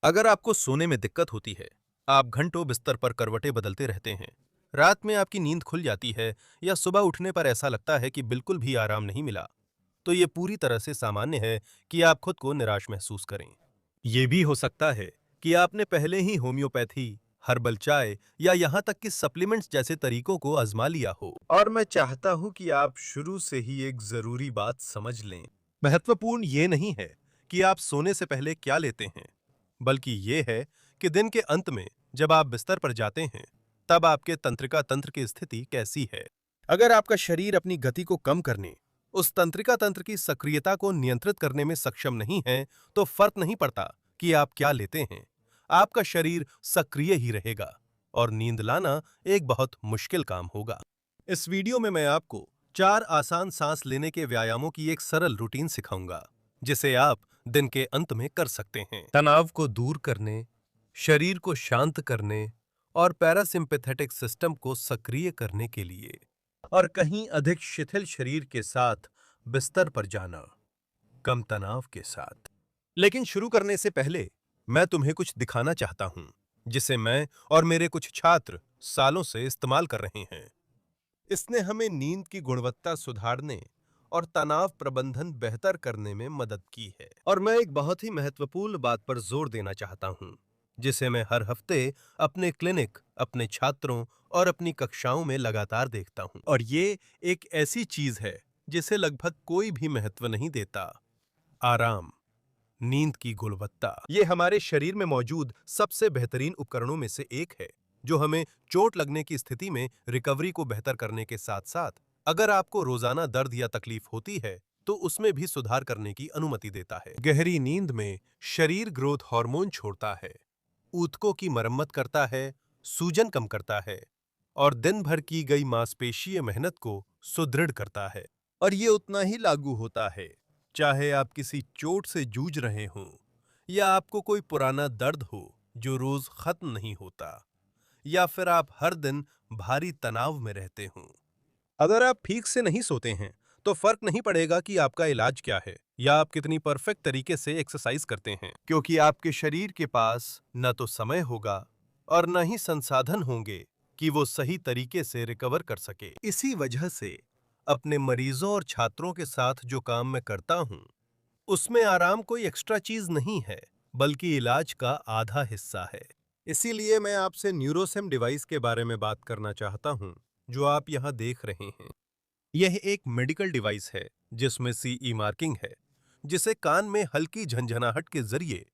अगर आपको सोने में दिक्कत होती है, आप घंटों बिस्तर पर करवटें बदलते रहते हैं, रात में आपकी नींद खुल जाती है या सुबह उठने पर ऐसा लगता है कि बिल्कुल भी आराम नहीं मिला, तो ये पूरी तरह से सामान्य है कि आप खुद को निराश महसूस करें। ये भी हो सकता है कि आपने पहले ही होम्योपैथी, हर्बल चाय या यहाँ तक कि सप्लीमेंट्स जैसे तरीकों को आजमा लिया हो। और मैं चाहता हूँ कि आप शुरू से ही एक जरूरी बात समझ लें। महत्वपूर्ण ये नहीं है कि आप सोने से पहले क्या लेते हैं, बल्कि ये है कि दिन के अंत में जब आप बिस्तर पर जाते हैं, तब आपके तंत्रिका तंत्र की स्थिति कैसी है। अगर आपका शरीर अपनी गति को कम करने, उस तंत्रिका तंत्र की सक्रियता को नियंत्रित करने में सक्षम नहीं है, तो फर्क नहीं पड़ता कि आप क्या लेते हैं, आपका शरीर सक्रिय ही रहेगा और नींद लाना एक बहुत मुश्किल काम होगा। इस वीडियो में मैं आपको 4 आसान सांस लेने के व्यायामों की एक सरल रूटीन सिखाऊंगा, जिसे आप दिन के अंत में कर सकते हैं। तनाव को दूर करने, शरीर को शांत करने और पैरासिम्पैथेटिक सिस्टम को सक्रिय करने के लिए, और कहीं अधिक शिथिल शरीर के साथ बिस्तर पर जाना, कम तनाव के साथ। लेकिन शुरू करने से पहले मैं तुम्हें कुछ दिखाना चाहता हूं, जिसे मैं और मेरे कुछ छात्र सालों से इस्तेमाल कर रहे हैं। इसने हमें नींद की गुणवत्ता सुधारने और तनाव प्रबंधन बेहतर करने में मदद की है। और मैं एक बहुत ही महत्वपूर्ण बात पर जोर देना चाहता हूं, जिसे मैं हर हफ्ते अपने क्लिनिक, अपने छात्रों और अपनी कक्षाओं में लगातार देखता हूं। और ये एक ऐसी चीज है जिसे लगभग कोई भी महत्व नहीं देता। आराम, नींद की गुणवत्ता। ये हमारे शरीर में मौजूद सबसे बेहतरीन उपकरणों में से एक है, जो हमें चोट लगने की स्थिति में रिकवरी को बेहतर करने के साथ-साथ, अगर आपको रोजाना दर्द या तकलीफ होती है, तो उसमें भी सुधार करने की अनुमति देता है। गहरी नींद में शरीर ग्रोथ हार्मोन छोड़ता है, ऊतकों की मरम्मत करता है, सूजन कम करता है और दिन भर की गई मांसपेशीय मेहनत को सुदृढ़ करता है। और ये उतना ही लागू होता है चाहे आप किसी चोट से जूझ रहे हों या आपको कोई पुराना दर्द हो जो रोज खत्म नहीं होता, या फिर आप हर दिन भारी तनाव में रहते हों। अगर आप ठीक से नहीं सोते हैं, तो फर्क नहीं पड़ेगा कि आपका इलाज क्या है या आप कितनी परफेक्ट तरीके से एक्सरसाइज करते हैं, क्योंकि आपके शरीर के पास न तो समय होगा और न ही संसाधन होंगे कि वो सही तरीके से रिकवर कर सके। इसी वजह से अपने मरीजों और छात्रों के साथ जो काम मैं करता हूं, उसमें आराम कोई एक्स्ट्रा चीज नहीं है, बल्कि इलाज का आधा हिस्सा है। इसीलिए मैं आपसे न्यूरोसिम डिवाइस के बारे में बात करना चाहता हूं, जो आप यहां देख रहे हैं। यह एक मेडिकल डिवाइस है जिसमें सीई मार्किंग है, जिसे कान में हल्की झंझनाहट के जरिए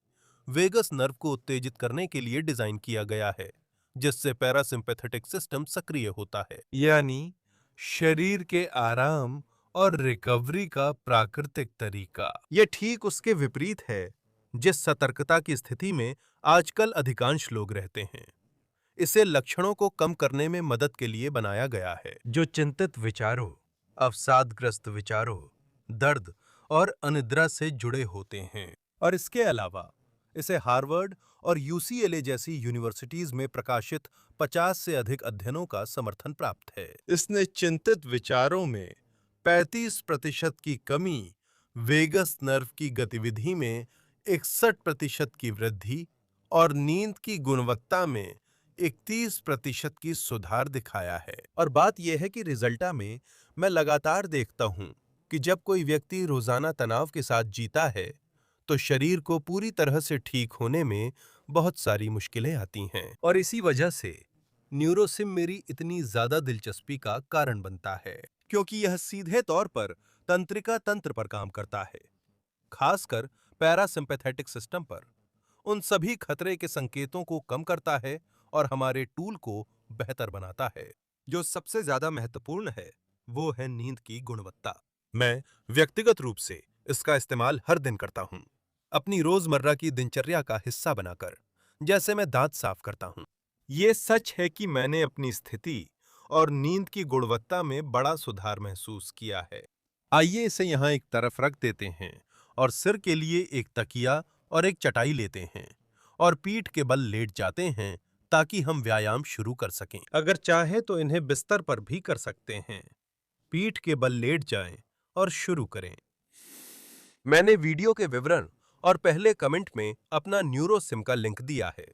वेगस नर्व को उत्तेजित करने के लिए डिजाइन किया गया है, जिससे पैरासिम्पैथेटिक सिस्टम सक्रिय होता है, यानी शरीर के आराम और रिकवरी का प्राकृतिक तरीका। यह ठीक उसके विपरीत है जिस सतर्कता की स्थिति में आजकल अधिकांश लोग रहते हैं। इसे लक्षणों को कम करने में मदद के लिए बनाया गया है, जो चिंतित विचारों, अवसादग्रस्त विचारों, दर्द और अनिद्रा से जुड़े होते हैं। और इसके अलावा इसे हार्वर्ड और यूसीएलए जैसी यूनिवर्सिटीज में प्रकाशित 50 से अधिक अध्ययनों का समर्थन प्राप्त है। इसने चिंतित विचारों में 35% की कमी, वेगस नर्व की गतिविधि में 61% की वृद्धि और नींद की गुणवत्ता में 31% की सुधार दिखाया है। और बात यह है कि रिजल्टा में मैं लगातार देखता हूं कि जब कोई व्यक्ति रोजाना तनाव के साथ जीता है, तो शरीर को पूरी तरह से ठीक होने में बहुत सारी मुश्किलें आती हैं। और इसी वजह से न्यूरोसिम मेरी इतनी ज्यादा दिलचस्पी का कारण बनता है, क्योंकि यह सीधे तौर पर तंत्रिका तंत्र पर काम करता है, खासकर पैरासिम्पैथेटिक सिस्टम पर। उन सभी खतरे के संकेतों को कम करता है और हमारे टूल को बेहतर बनाता है। जो सबसे ज्यादा महत्वपूर्ण है, वो है नींद की गुणवत्ता। मैं व्यक्तिगत रूप से इसका इस्तेमाल हर दिन करता हूं, अपनी रोजमर्रा की दिनचर्या का हिस्सा बनाकर, जैसे मैं दांत साफ करता हूं। ये सच है कि मैंने अपनी स्थिति और नींद की गुणवत्ता में बड़ा सुधार महसूस किया है। आइए इसे यहाँ एक तरफ रख देते हैं और सिर के लिए एक तकिया और एक चटाई लेते हैं और पीठ के बल लेट जाते हैं, ताकि हम व्यायाम शुरू कर सकें। अगर चाहे तो इन्हें बिस्तर पर भी कर सकते हैं। पीठ के बल लेट जाएं और शुरू करें। मैंने वीडियो के विवरण और पहले कमेंट में अपना न्यूरो सिम का लिंक दिया है।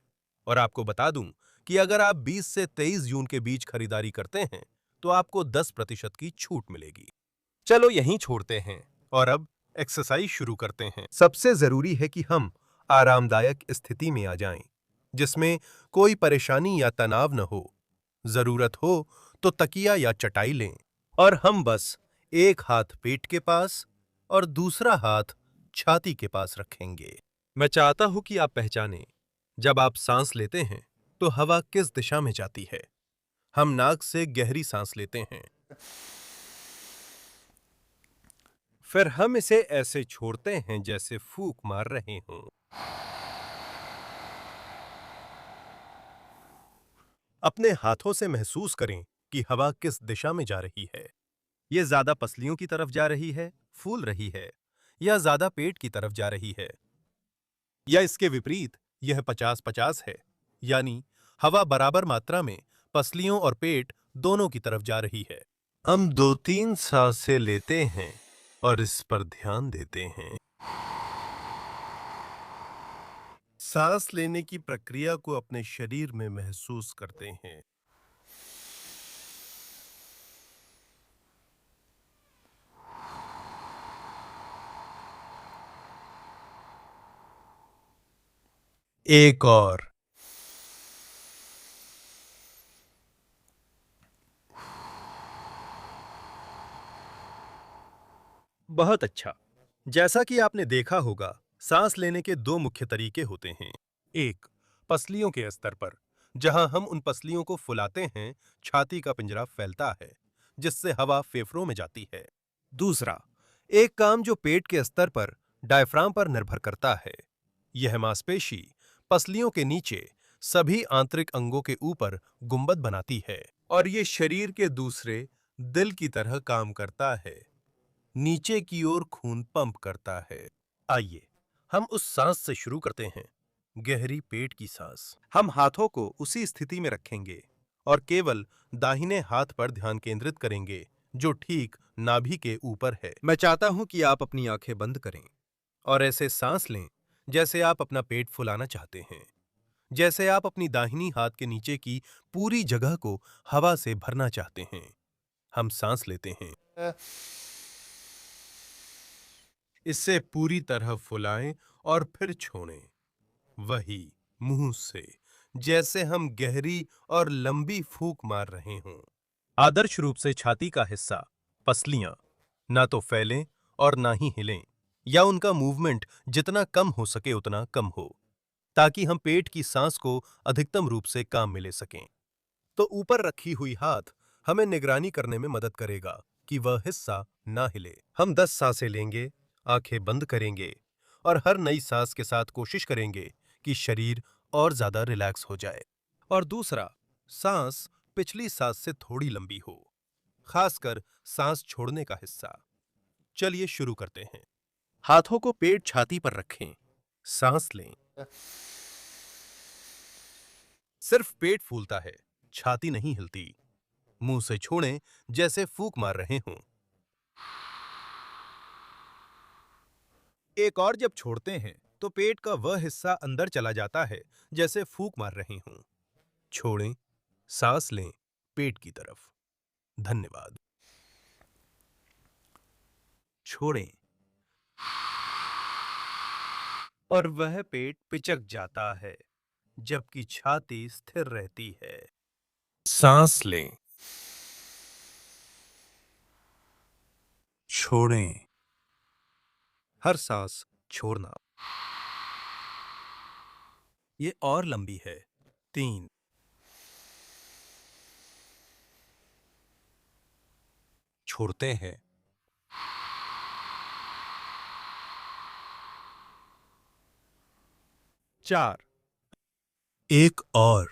और आपको बता दूं कि अगर आप 20 से 23 जून के बीच खरीदारी करते हैं तो आपको 10% की छूट मिलेगी। चलो यहीं छोड़ते हैं और अब एक्सरसाइज शुरू करते हैं। सबसे जरूरी है कि हम आरामदायक स्थिति में आ जाएं, जिसमें कोई परेशानी या तनाव न हो। जरूरत हो तो तकिया या चटाई लें और हम बस एक हाथ पेट के पास और दूसरा हाथ छाती के पास रखेंगे। मैं चाहता हूं कि आप पहचानें, जब आप सांस लेते हैं तो हवा किस दिशा में जाती है। हम नाक से गहरी सांस लेते हैं, फिर हम इसे ऐसे छोड़ते हैं जैसे फूंक मार रहे हों। अपने हाथों से महसूस करें कि हवा किस दिशा में जा रही है। यह ज्यादा पसलियों की तरफ जा रही है, फूल रही है, या ज्यादा पेट की तरफ जा रही है, या इसके विपरीत यह 50-50 है, यानी हवा बराबर मात्रा में पसलियों और पेट दोनों की तरफ जा रही है। हम 2-3 सांसें लेते हैं और इस पर ध्यान देते हैं। सांस लेने की प्रक्रिया को अपने शरीर में महसूस करते हैं। एक और। बहुत अच्छा। जैसा कि आपने देखा होगा, सांस लेने के दो मुख्य तरीके होते हैं। एक, पसलियों के स्तर पर, जहां हम उन पसलियों को फुलाते हैं, छाती का पिंजरा फैलता है, जिससे हवा फेफड़ों में जाती है। दूसरा, एक काम जो पेट के स्तर पर, डायफ्राम पर निर्भर करता है। यह मांसपेशी पसलियों के नीचे सभी आंतरिक अंगों के ऊपर गुंबद बनाती है और ये शरीर के दूसरे दिल की तरह काम करता है। नीचे की ओर खून पंप करता है। आइए हम उस सांस से शुरू करते हैं, गहरी पेट की सांस। हम हाथों को उसी स्थिति में रखेंगे और केवल दाहिने हाथ पर ध्यान केंद्रित करेंगे, जो ठीक नाभि के ऊपर है। मैं चाहता हूं कि आप अपनी आंखें बंद करें और ऐसे सांस लें जैसे आप अपना पेट फुलाना चाहते हैं, जैसे आप अपनी दाहिनी हाथ के नीचे की पूरी जगह को हवा से भरना चाहते हैं। हम सांस लेते हैं, इसे पूरी तरह फुलाएं और फिर छोड़ें। वही मुंह से, जैसे हम गहरी और लंबी फूंक मार रहे हों। आदर्श रूप से छाती का हिस्सा, पसलियां, ना तो फैलें और ना ही हिलें, या उनका मूवमेंट जितना कम हो सके उतना कम हो, ताकि हम पेट की सांस को अधिकतम रूप से काम में ले सकें। तो ऊपर रखी हुई हाथ हमें निगरानी करने में मदद करेगा कि वह हिस्सा ना हिले। हम 10 सांसें लेंगे, आंखें बंद करेंगे और हर नई सांस के साथ कोशिश करेंगे कि शरीर और ज्यादा रिलैक्स हो जाए। और दूसरा, सांस पिछली सांस से थोड़ी लंबी हो, खासकर सांस छोड़ने का हिस्सा। चलिए शुरू करते हैं। हाथों को पेट छाती पर रखें, सांस लें। सिर्फ पेट फूलता है, छाती नहीं हिलती। मुंह से छोड़ें जैसे फूंक मार रहे हों। एक और जब छोड़ते हैं तो पेट का वह हिस्सा अंदर चला जाता है जैसे फूंक मार रहे हों। छोड़ें, सांस लें पेट की तरफ। धन्यवाद। छोड़ें और वह पेट पिचक जाता है, जबकि छाती स्थिर रहती है। सांस लें, छोड़ें, हर सांस छोड़ना। ये और लंबी है। 3, छोड़ते हैं। 4, एक और।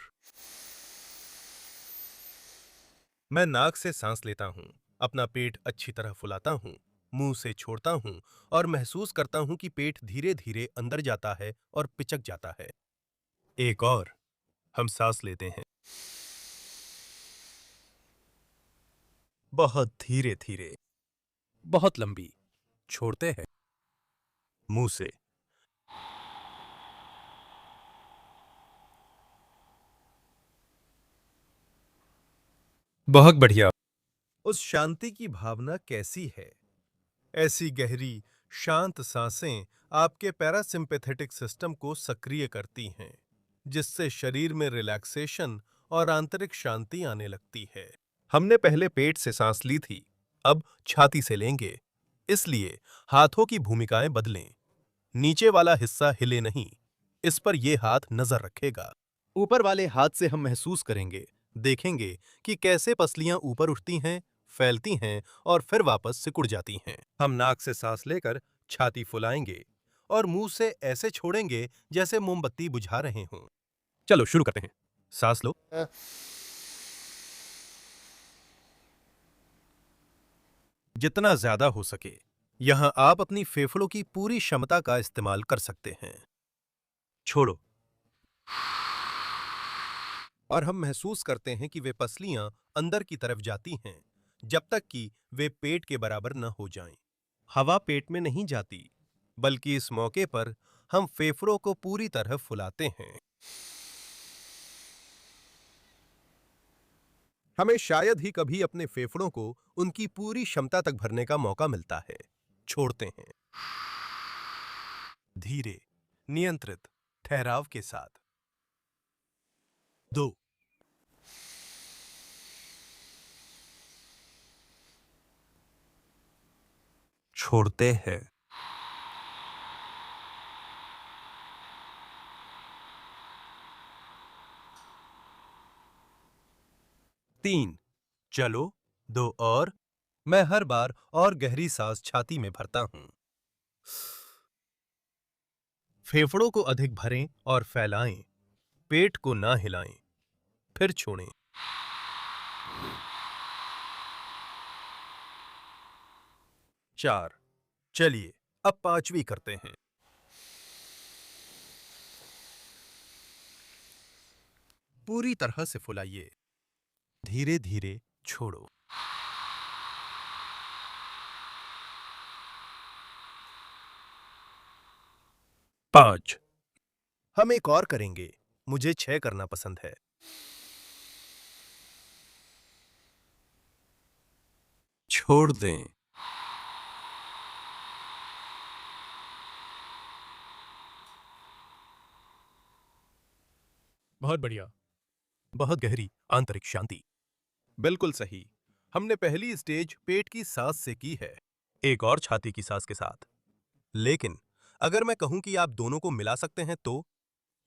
मैं नाक से सांस लेता हूं, अपना पेट अच्छी तरह फुलाता हूं, मुंह से छोड़ता हूं और महसूस करता हूं कि पेट धीरे धीरे अंदर जाता है और पिचक जाता है। एक और। हम सांस लेते हैं, बहुत धीरे धीरे, बहुत लंबी। छोड़ते हैं, मुंह से। बहुत बढ़िया। उस शांति की भावना कैसी है? ऐसी गहरी, शांत सांसें आपके पैरासिम्पैथेटिक सिस्टम को सक्रिय करती हैं, जिससे शरीर में रिलैक्सेशन और आंतरिक शांति आने लगती है। हमने पहले पेट से सांस ली थी, अब छाती से लेंगे। इसलिए हाथों की भूमिकाएं बदलें। नीचे वाला हिस्सा हिले नहीं, इस पर ये हाथ नजर रखेगा। ऊपर वाले हाथ से हम महसूस करेंगे, देखेंगे कि कैसे पसलियां ऊपर उठती हैं, फैलती हैं और फिर वापस सिकुड़ जाती हैं। हम नाक से सांस लेकर छाती फुलाएंगे और मुंह से ऐसे छोड़ेंगे जैसे मोमबत्ती बुझा रहे हों। चलो शुरू करते हैं। सांस लो। जितना ज्यादा हो सके। यहां आप अपनी फेफड़ों की पूरी क्षमता का इस्तेमाल कर सकते हैं। छोड़ो। और हम महसूस करते हैं कि वे पसलियां अंदर की तरफ जाती हैं, जब तक कि वे पेट के बराबर न हो जाएं। हवा पेट में नहीं जाती, बल्कि इस मौके पर हम फेफड़ों को पूरी तरह फुलाते हैं। हमें शायद ही कभी अपने फेफड़ों को उनकी पूरी क्षमता तक भरने का मौका मिलता है। छोड़ते हैं। धीरे, नियंत्रित ठहराव के साथ। 2, छोड़ते हैं। 3, चलो। 2 और। मैं हर बार और गहरी सांस छाती में भरता हूं। फेफड़ों को अधिक भरें और फैलाएं। पेट को ना हिलाएं। फिर छोड़ें। 4, चलिए अब पांचवी करते हैं। पूरी तरह से फुलाइए। धीरे धीरे छोड़ो। 5, हम एक और करेंगे। मुझे 6 करना पसंद है। छोड़ दें। बहुत बढ़िया। बहुत गहरी आंतरिक शांति। बिल्कुल सही। हमने पहली स्टेज पेट की सांस से की है, एक और छाती की सांस के साथ। लेकिन अगर मैं कहूं कि आप दोनों को मिला सकते हैं तो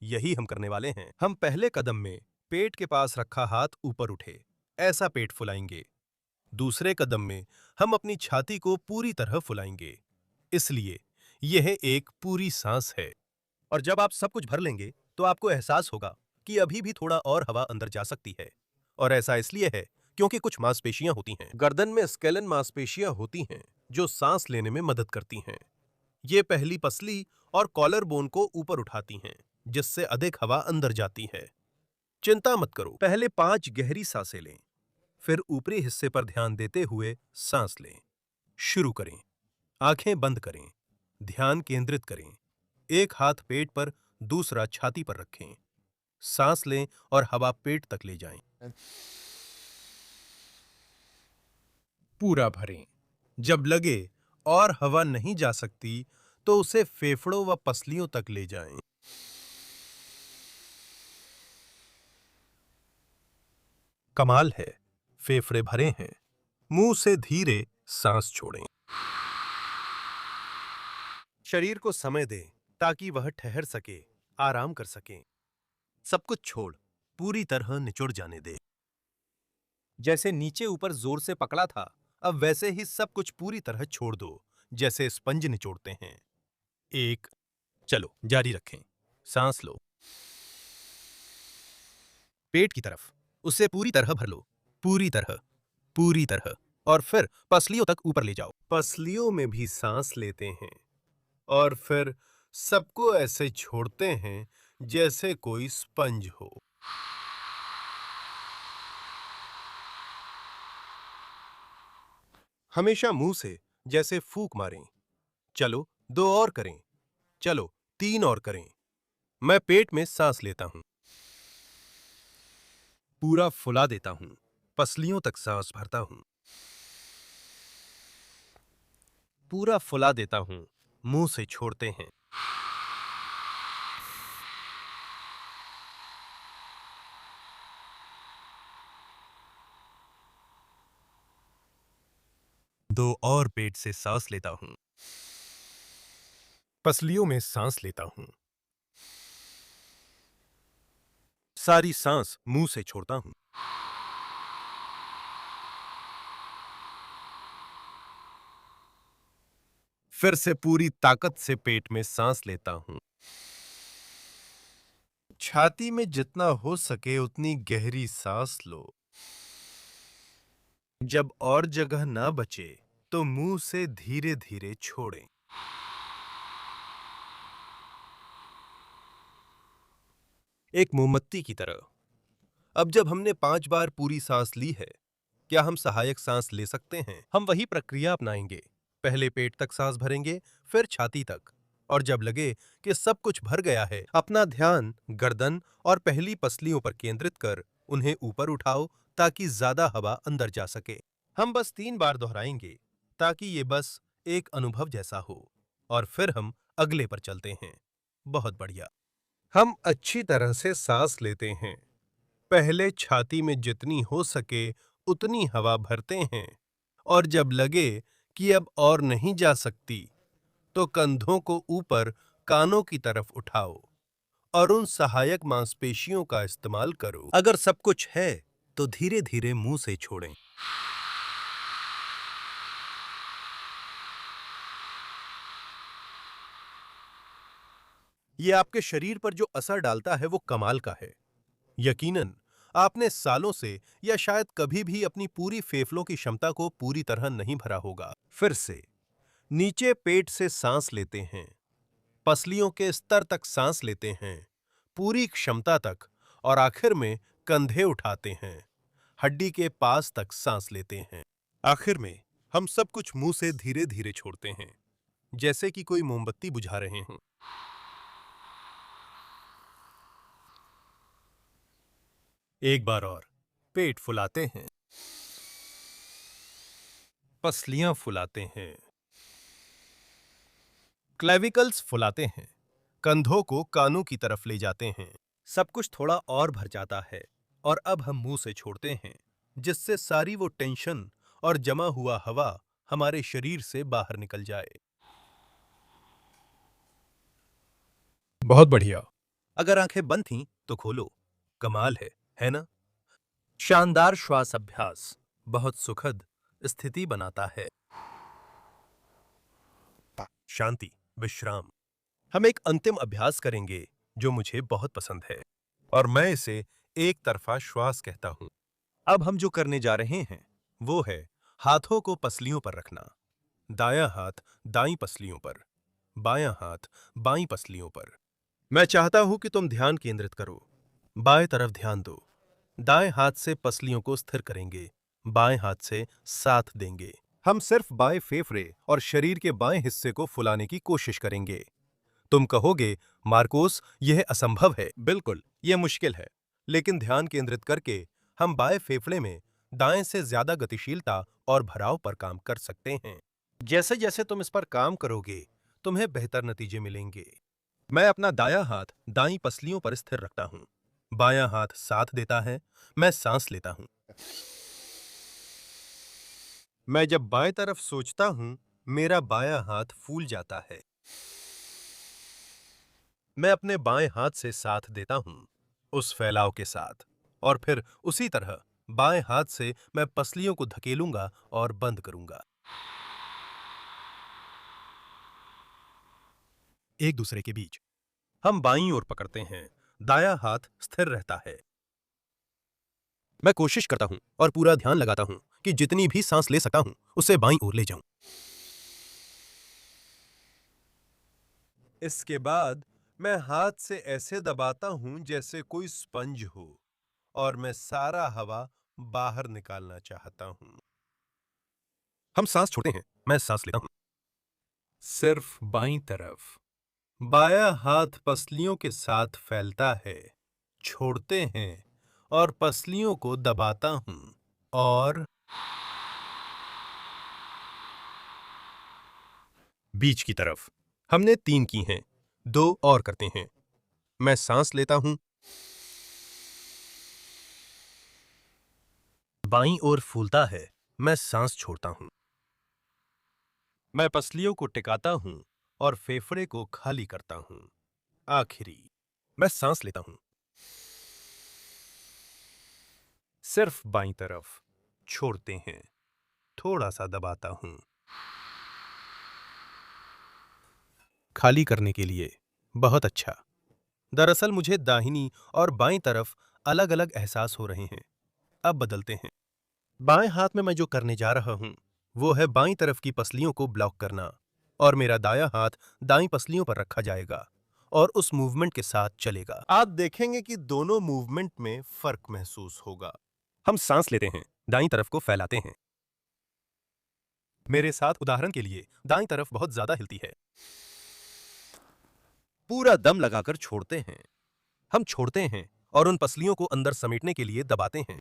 यही हम करने वाले हैं। हम पहले कदम में पेट के पास रखा हाथ ऊपर उठे, ऐसा पेट फुलाएंगे। दूसरे कदम में हम अपनी छाती को पूरी तरह फुलाएंगे। इसलिए यह एक पूरी सांस है। और जब आप सब कुछ भर लेंगे तो आपको एहसास होगा कि अभी भी थोड़ा और हवा अंदर जा सकती है। और ऐसा इसलिए है क्योंकि कुछ मांसपेशियां होती हैं। गर्दन में स्केलन मांसपेशियां होती हैं जो सांस लेने में मदद करती हैं। ये पहली पसली और कॉलर बोन को ऊपर उठाती हैं, जिससे अधिक हवा अंदर जाती है। चिंता मत करो, पहले 5 गहरी सांसें लें, फिर ऊपरी हिस्से पर ध्यान देते हुए सांस लें। शुरू करें। आंखें बंद करें। ध्यान केंद्रित करें। एक हाथ पेट पर, दूसरा छाती पर रखें। सांस लें और हवा पेट तक ले जाएं। पूरा भरें। जब लगे और हवा नहीं जा सकती, तो उसे फेफड़ों व पसलियों तक ले जाएं। कमाल है, फेफड़े भरे हैं। मुंह से धीरे सांस छोड़ें। शरीर को समय दें ताकि वह ठहर सके, आराम कर सके। सब कुछ छोड़ पूरी तरह निचुड़ जाने दे। जैसे नीचे ऊपर जोर से पकड़ा था, अब वैसे ही सब कुछ पूरी तरह छोड़ दो, जैसे स्पंज निचोड़ते हैं। 1, चलो जारी रखें। सांस लो। पेट की तरफ, उसे पूरी तरह भर लो। पूरी तरह, पूरी तरह। और फिर पसलियों तक ऊपर ले जाओ। पसलियों में भी सांस लेते हैं और फिर सबको ऐसे छोड़ते हैं जैसे कोई स्पंज हो। हमेशा मुंह से जैसे फूंक मारें। चलो 2 और करें। चलो 3 और करें। मैं पेट में सांस लेता हूं, पूरा फुला देता हूं, पसलियों तक सांस भरता हूं, पूरा फुला देता हूं, मुंह से छोड़ते हैं। दो और पेट से सांस लेता हूं, पसलियों में सांस लेता हूं, सारी सांस मुंह से छोड़ता हूं। फिर से पूरी ताकत से पेट में सांस लेता हूं। छाती में जितना हो सके उतनी गहरी सांस लो। जब और जगह ना बचे तो मुंह से धीरे धीरे छोड़ें। एक मोमबत्ती की तरह। अब जब हमने 5 बार पूरी सांस ली है, क्या हम सहायक सांस ले सकते हैं? हम वही प्रक्रिया अपनाएंगे। पहले पेट तक सांस भरेंगे, फिर छाती तक। और जब लगे कि सब कुछ भर गया है, अपना ध्यान गर्दन और पहली पसलियों पर केंद्रित कर उन्हें ऊपर उठाओ ताकि ज्यादा हवा अंदर जा सके। हम बस 3 बार दोहराएंगे ताकि ये बस एक अनुभव जैसा हो। और फिर हम अगले पर चलते हैं। बहुत बढ़िया। हम अच्छी तरह से सांस लेते हैं। पहले छाती में जितनी हो सके उतनी हवा भरते हैं और जब लगे कि अब और नहीं जा सकती तो कंधों को ऊपर कानों की तरफ उठाओ और उन सहायक मांसपेशियों का इस्तेमाल करो। अगर सब कुछ है तो धीरे धीरे मुंह से छोड़ें। ये आपके शरीर पर जो असर डालता है वो कमाल का है। यकीनन आपने सालों से या शायद कभी भी अपनी पूरी फेफड़ों की क्षमता को पूरी तरह नहीं भरा होगा। फिर से नीचे पेट से सांस लेते हैं, पसलियों के स्तर तक सांस लेते हैं, पूरी क्षमता तक, और आखिर में कंधे उठाते हैं, हड्डी के पास तक सांस लेते हैं। आखिर में हम सब कुछ मुंह से धीरे धीरे छोड़ते हैं, जैसे कि कोई मोमबत्ती बुझा रहे हों। एक बार और पेट फुलाते हैं, पसलियां फुलाते हैं, क्लेविकल्स फुलाते हैं, कंधों को कानों की तरफ ले जाते हैं। सब कुछ थोड़ा और भर जाता है और अब हम मुंह से छोड़ते हैं, जिससे सारी वो टेंशन और जमा हुआ हवा हमारे शरीर से बाहर निकल जाए। बहुत बढ़िया। अगर आंखें बंद थीं तो खोलो। कमाल है ना? शानदार श्वास अभ्यास बहुत सुखद स्थिति बनाता है। शांति, विश्राम। हम एक अंतिम अभ्यास करेंगे जो मुझे बहुत पसंद है और मैं इसे एक तरफा श्वास कहता हूं। अब हम जो करने जा रहे हैं वो है हाथों को पसलियों पर रखना। दायां हाथ दाईं पसलियों पर, बायां हाथ बाईं पसलियों पर। मैं चाहता हूं कि तुम ध्यान केंद्रित करो। बाएं तरफ ध्यान दो। दाएं हाथ से पसलियों को स्थिर करेंगे, बाएं हाथ से साथ देंगे। हम सिर्फ बाएं फेफड़े और शरीर के बाएं हिस्से को फुलाने की कोशिश करेंगे। तुम कहोगे, मार्कोस, यह असंभव है। बिल्कुल, यह मुश्किल है, लेकिन ध्यान केंद्रित करके हम बाएं फेफड़े में दाएं से ज्यादा गतिशीलता और भराव पर काम कर सकते हैं। जैसे जैसे तुम इस पर काम करोगे, तुम्हें बेहतर नतीजे मिलेंगे। मैं अपना दायां हाथ दाईं पसलियों पर स्थिर रखता हूं, बायां हाथ साथ देता है, मैं सांस लेता हूं। मैं जब बाएं तरफ सोचता हूं, मेरा बायां हाथ फूल जाता है। मैं अपने बाएं हाथ से साथ देता हूं, उस फैलाव के साथ, और फिर उसी तरह बाएं हाथ से मैं पसलियों को धकेलूंगा और बंद करूंगा। एक दूसरे के बीच हम बाईं ओर पकड़ते हैं, दायां हाथ स्थिर रहता है। मैं कोशिश करता हूं और पूरा ध्यान लगाता हूं कि जितनी भी सांस ले सकता हूं उसे बाईं ओर ले जाऊं। इसके बाद मैं हाथ से ऐसे दबाता हूं जैसे कोई स्पंज हो और मैं सारा हवा बाहर निकालना चाहता हूं। हम सांस छोड़ते हैं, मैं सांस लेता हूं। सिर्फ बाईं तरफ। बायां हाथ पसलियों के साथ फैलता है, छोड़ते हैं और पसलियों को दबाता हूं। और बीच की तरफ। हमने 3 की हैं, 2 और करते हैं। मैं सांस लेता हूं, बाईं ओर फूलता है, मैं सांस छोड़ता हूं। मैं पसलियों को टिकाता हूं और फेफड़े को खाली करता हूं। आखिरी, मैं सांस लेता हूं, सिर्फ बाईं तरफ, छोड़ते हैं, थोड़ा सा दबाता हूं। खाली करने के लिए बहुत अच्छा। दरअसल मुझे दाहिनी और बाईं तरफ अलग अलग एहसास हो रहे हैं। अब बदलते हैं। बाएं हाथ में मैं जो करने जा रहा हूं वो है बाईं तरफ की पसलियों को ब्लॉक करना, और मेरा दायां हाथ दाईं पसलियों पर रखा जाएगा और उस मूवमेंट के साथ चलेगा। आप देखेंगे कि दोनों मूवमेंट में फर्क महसूस होगा। हम सांस लेते हैं, दाईं तरफ को फैलाते हैं। मेरे साथ उदाहरण के लिए दाईं तरफ बहुत ज्यादा हिलती है। पूरा दम लगाकर छोड़ते हैं। हम छोड़ते हैं और उन पसलियों को अंदर समेटने के लिए दबाते हैं।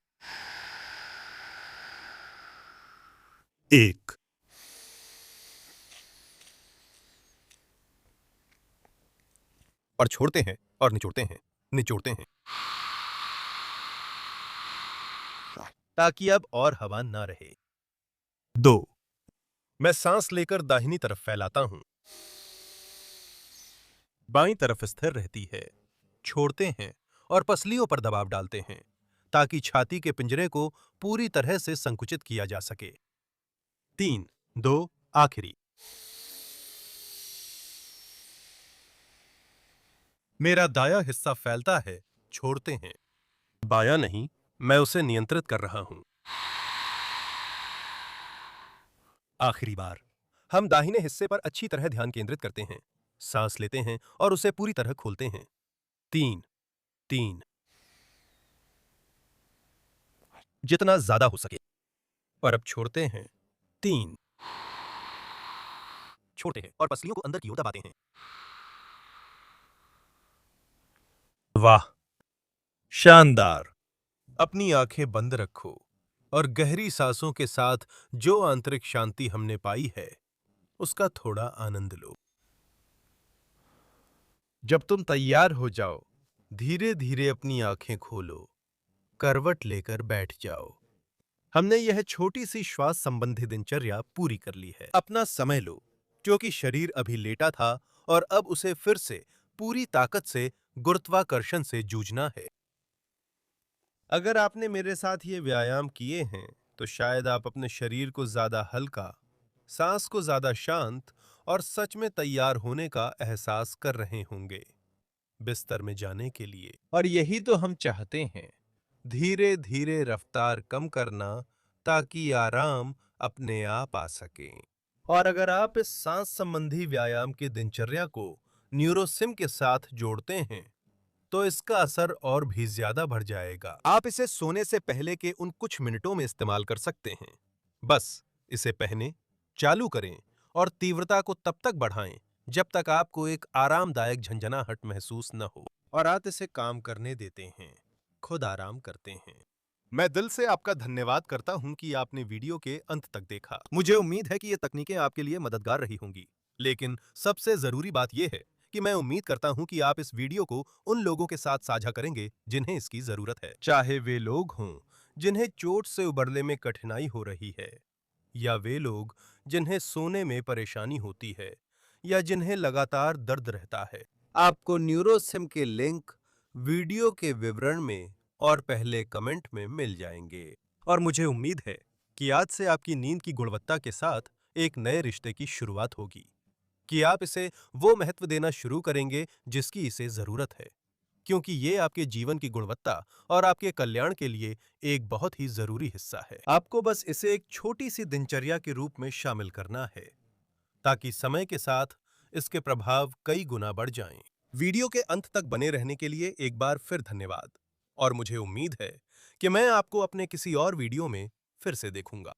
1, और छोड़ते हैं और निचोड़ते हैं, निचोड़ते हैं, ताकि अब और हवा ना रहे। 2, मैं सांस लेकर दाहिनी तरफ फैलाता हूं, बाईं तरफ स्थिर रहती है। छोड़ते हैं और पसलियों पर दबाव डालते हैं ताकि छाती के पिंजरे को पूरी तरह से संकुचित किया जा सके। 3, 2, आखिरी। मेरा दायां हिस्सा फैलता है, छोड़ते हैं। बायां नहीं, मैं उसे नियंत्रित कर रहा हूं। आखिरी बार, हम दाहिने हिस्से पर अच्छी तरह ध्यान केंद्रित करते हैं, सांस लेते हैं और उसे पूरी तरह खोलते हैं। 3, 3, जितना ज्यादा हो सके। और अब छोड़ते हैं। 3, छोड़ते हैं और पसलियों को अंदर की ओर दबाते हैं। वाह, शानदार। अपनी आंखें बंद रखो और गहरी सांसों के साथ जो आंतरिक शांति हमने पाई है उसका थोड़ा आनंद लो। जब तुम तैयार हो जाओ, धीरे धीरे अपनी आंखें खोलो, करवट लेकर बैठ जाओ। हमने यह छोटी सी श्वास संबंधी दिनचर्या पूरी कर ली है। अपना समय लो, क्योंकि शरीर अभी लेटा था और अब उसे फिर से पूरी ताकत से गुरुत्वाकर्षण से जूझना है। अगर आपने मेरे साथ ये व्यायाम किए हैं, तो शायद आप अपने शरीर को ज्यादा हल्का, सांस को ज्यादा शांत और सच में तैयार होने का एहसास कर रहे होंगे बिस्तर में जाने के लिए। और यही तो हम चाहते हैं, धीरे धीरे रफ्तार कम करना ताकि आराम अपने आप आ सके। और अगर आप इस सांस संबंधी व्यायाम की दिनचर्या को न्यूरोसिम के साथ जोड़ते हैं तो इसका असर और भी ज्यादा बढ़ जाएगा। आप इसे सोने से पहले के उन कुछ मिनटों में इस्तेमाल कर सकते हैं। बस इसे पहने, चालू करें और तीव्रता को तब तक बढ़ाएं जब तक आपको एक आरामदायक झंझनाहट महसूस न हो। और आप इसे काम करने देते हैं, खुद आराम करते हैं। मैं दिल से आपका धन्यवाद करता हूं कि आपने वीडियो के अंत तक देखा। मुझे उम्मीद है कि ये तकनीकें आपके लिए मददगार रही होंगी। लेकिन सबसे जरूरी बात यह है कि मैं उम्मीद करता हूं कि आप इस वीडियो को उन लोगों के साथ साझा करेंगे जिन्हें इसकी जरूरत है। चाहे वे लोग हों जिन्हें चोट से उबरने में कठिनाई हो रही है, या वे लोग जिन्हें सोने में परेशानी होती है, या जिन्हें लगातार दर्द रहता है। आपको न्यूरोसिम के लिंक वीडियो के विवरण में और पहले कमेंट में मिल जाएंगे। और मुझे उम्मीद है कि आज से आपकी नींद की गुणवत्ता के साथ एक नए रिश्ते की शुरुआत होगी, कि आप इसे वो महत्व देना शुरू करेंगे जिसकी इसे जरूरत है, क्योंकि ये आपके जीवन की गुणवत्ता और आपके कल्याण के लिए एक बहुत ही जरूरी हिस्सा है। आपको बस इसे एक छोटी सी दिनचर्या के रूप में शामिल करना है, ताकि समय के साथ इसके प्रभाव कई गुना बढ़ जाएं। वीडियो के अंत तक बने रहने के लिए एक बार फिर धन्यवाद, और मुझे उम्मीद है कि मैं आपको अपने किसी और वीडियो में फिर से देखूंगा।